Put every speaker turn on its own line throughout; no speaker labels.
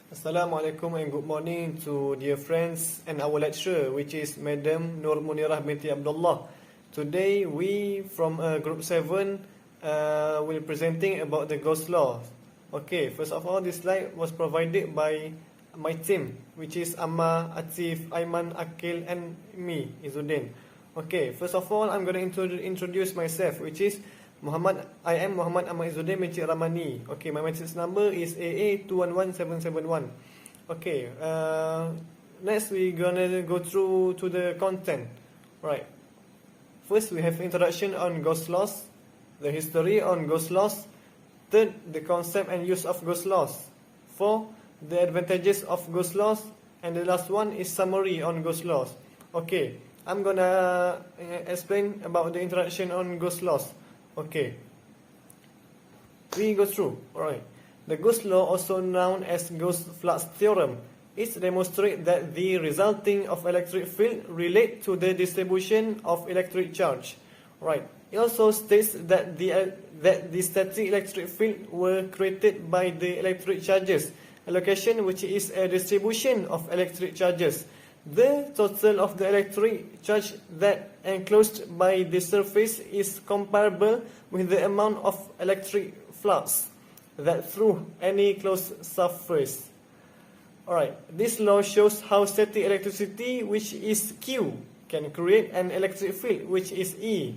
Assalamualaikum and good morning to dear friends and our lecturer, which is Madam Nur Munirah binti Abdullah. Today we from Group 7 will presenting about the Gauss law. Okay, first of all, this slide was provided by my team, which is Amma, Atif, Aiman, Akil and me, Izzuddin. Okay, first of all, I'm going to introduce myself, which is I am Muhammad Ahmad Izzuddin binti Ramani. Okay, my message number is AA211771. Okay, next we gonna go through to the content. Right. First, we have introduction on Gauss laws, the history on Gauss laws. Third, the concept and use of Gauss laws. 4, the advantages of Gauss laws, and the last one is summary on Gauss laws. Okay, I'm gonna explain about the introduction on Gauss laws. Okay, we go through. Alright, the Gauss law, also known as Gauss flux theorem, it demonstrates that the resulting of electric field relate to the distribution of electric charge. Right. It also states that the static electric field were created by the electric charges allocation, which is a distribution of electric charges. The total of the electric charge that enclosed by the surface is comparable with the amount of electric flux that through any closed surface. Alright, this law shows how static electricity, which is Q, can create an electric field, which is E.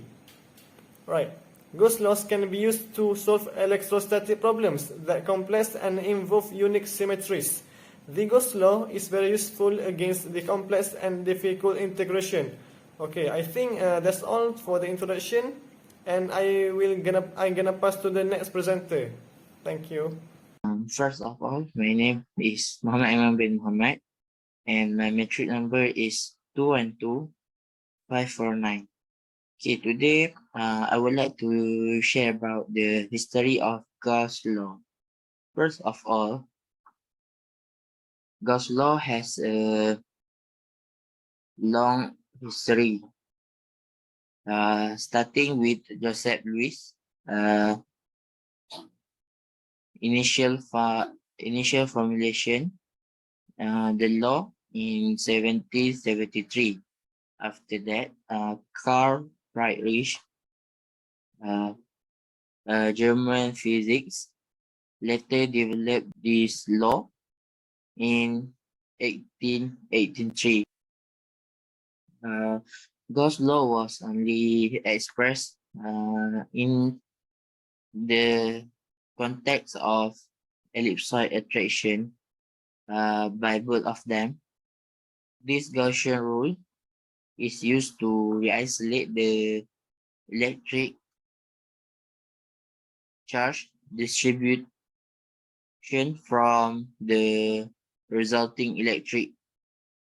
Right. Gauss laws can be used to solve electrostatic problems that complex and involve unique symmetries. The Gauss law is very useful against the complex and difficult integration. Okay, I think that's all for the introduction, and I'm gonna pass to the next presenter. Thank you.
First of all, my name is Muhammad Aiman bin Muhammad, and my metric number is 212549. Okay, today I would like to share about the history of Gauss law. First of all, Gauss law has a long history, starting with Joseph Louis. Initial formulation, the law in 1773. After that, Carl Friedrich, German physics, later developed this law in 1883. Gauss law was only expressed in the context of ellipsoid attraction by both of them. This Gaussian rule is used to isolate the electric charge distribution from the resulting electric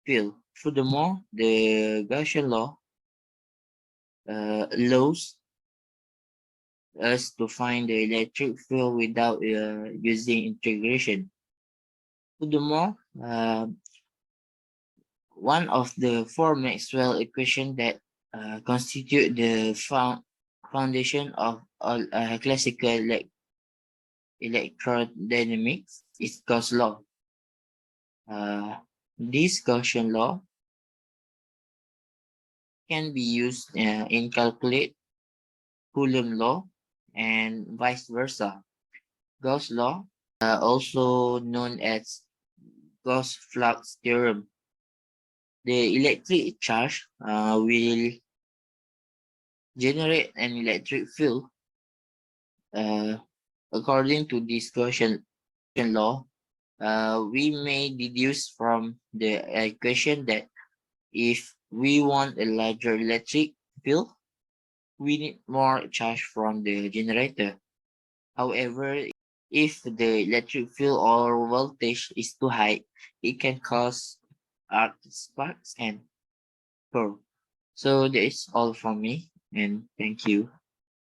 field. Furthermore, the Gaussian law allows us to find the electric field without using integration. Furthermore, one of the 4 Maxwell equations that constitute the foundation of all classical electrodynamics is Gauss law. This Gaussian law can be used in calculate Coulomb law and vice versa. Gauss law, also known as Gauss flux theorem. The electric charge will generate an electric field. According to this Gaussian law, we may deduce from the equation that if we want a larger electric field, we need more charge from the generator. However, if the electric field or voltage is too high, it can cause arc sparks and curl. So that is all from me, and thank you.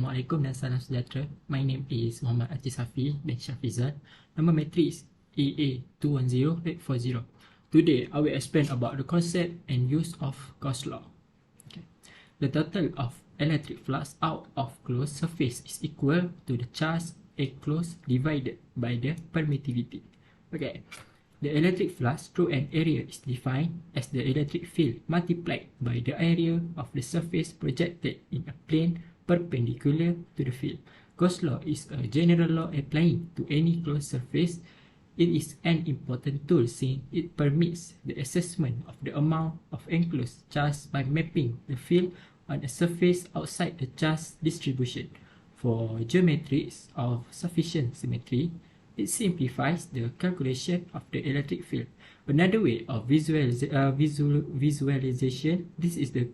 Assalamualaikum dan salam sejahtera. My name is Muhammad Atis Safi bin Syafizan. Number matrix AA210840. Today, I will explain about the concept and use of Gauss law. Okay. The total of electric flux out of closed surface is equal to the charge enclosed divided by the permittivity. Okay. The electric flux through an area is defined as the electric field multiplied by the area of the surface projected in a plane perpendicular to the field. Gauss' law is a general law applying to any closed surface. It is an important tool since it permits the assessment of the amount of enclosed charge by mapping the field on a surface outside the charge distribution. For geometries of sufficient symmetry, it simplifies the calculation of the electric field. Another way of visualization, this is to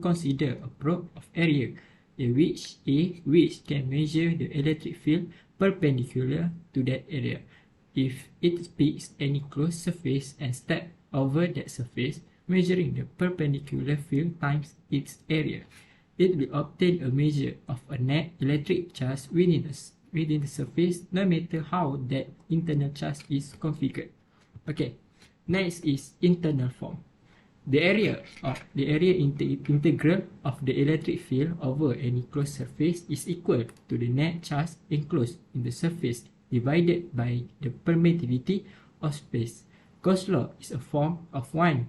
consider a probe of area which can measure the electric field perpendicular to that area. If it picks any closed surface and step over that surface, measuring the perpendicular field times its area, it will obtain a measure of a net electric charge within the surface, no matter how that internal charge is configured. Okay, next is internal form. The area integral of the electric field over any closed surface is equal to the net charge enclosed in the surface divided by the permittivity of space. Gauss' law is a form of one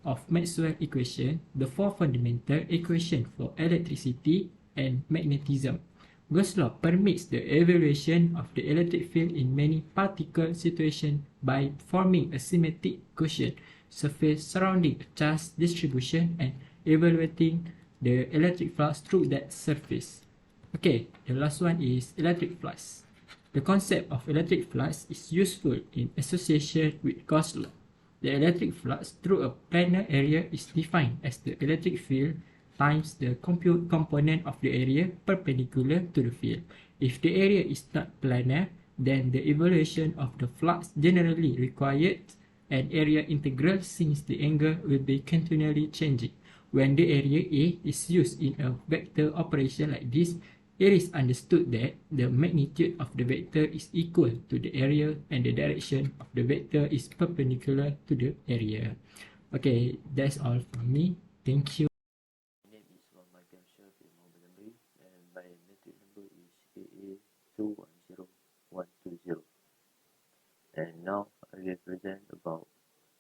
of Maxwell's equations, the four fundamental equations for electricity and magnetism. Gauss' law permits the evaluation of the electric field in many particle situations by forming a symmetric Gaussian surface surrounding a charge distribution and evaluating the electric flux through that surface. Okay, the last one is electric flux. The concept of electric flux is useful in association with Gauss' law. The electric flux through a planar area is defined as the electric field times the component of the area perpendicular to the field. If the area is not planar, then the evaluation of the flux generally requires an area integral since the angle will be continually changing. When the area A is used in a vector operation like this, it is understood that the magnitude of the vector is equal to the area and the direction of the vector is perpendicular to the area. Okay, that's all from me. Thank you.
My name is Muhammad Gamshah bin Muhammad Amri, and my matric number is AA210120. And now I will present about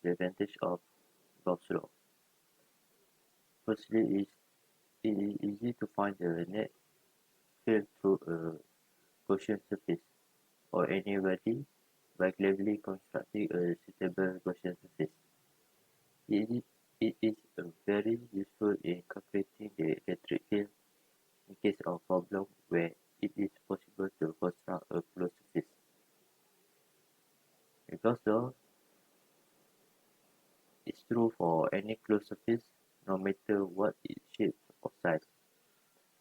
the advantage of Gauss' law. Firstly, it is easy to find the net field through a Gaussian surface or any body by cleverly constructing a suitable Gaussian surface. It is very useful in calculating the electric field in case of problem where it is possible to construct a closed surface. Gauss' law is true for any closed surface, no matter what its shape or size.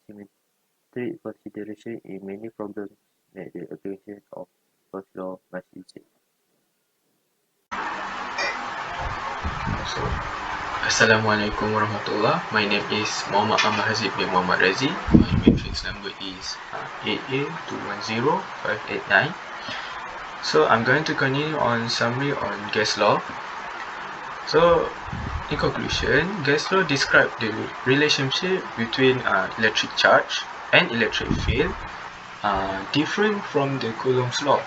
Symmetric consideration in many problems make the application of Gauss' law much easier.
So, Assalamualaikum warahmatullah. My name is Muhammad Ahmad Hazib bin Muhammad Razi. My matrix number is AA210589. So I'm going to continue on summary on Gauss' law. So in conclusion, Gauss' law describes the relationship between electric charge and electric field, different from the Coulomb's law.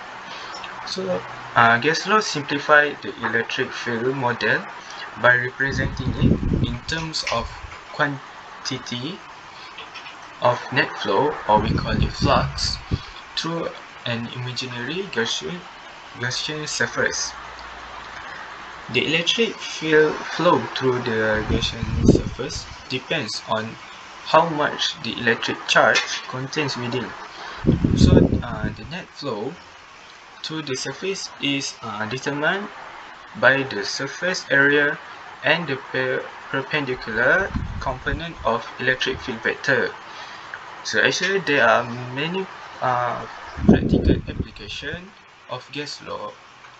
So Gauss' law simplified the electric field model by representing it in terms of quantity of net flow, or we call it flux, through an imaginary Gaussian surface. The electric field flow through the Gaussian surface depends on how much the electric charge contains within. So the net flow through the surface is determined by the surface area and the perpendicular component of electric field vector. So actually there are many practical application of Gauss' law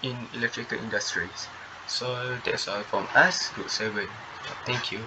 in electrical industries. So that's all from us, Group 7. Thank you.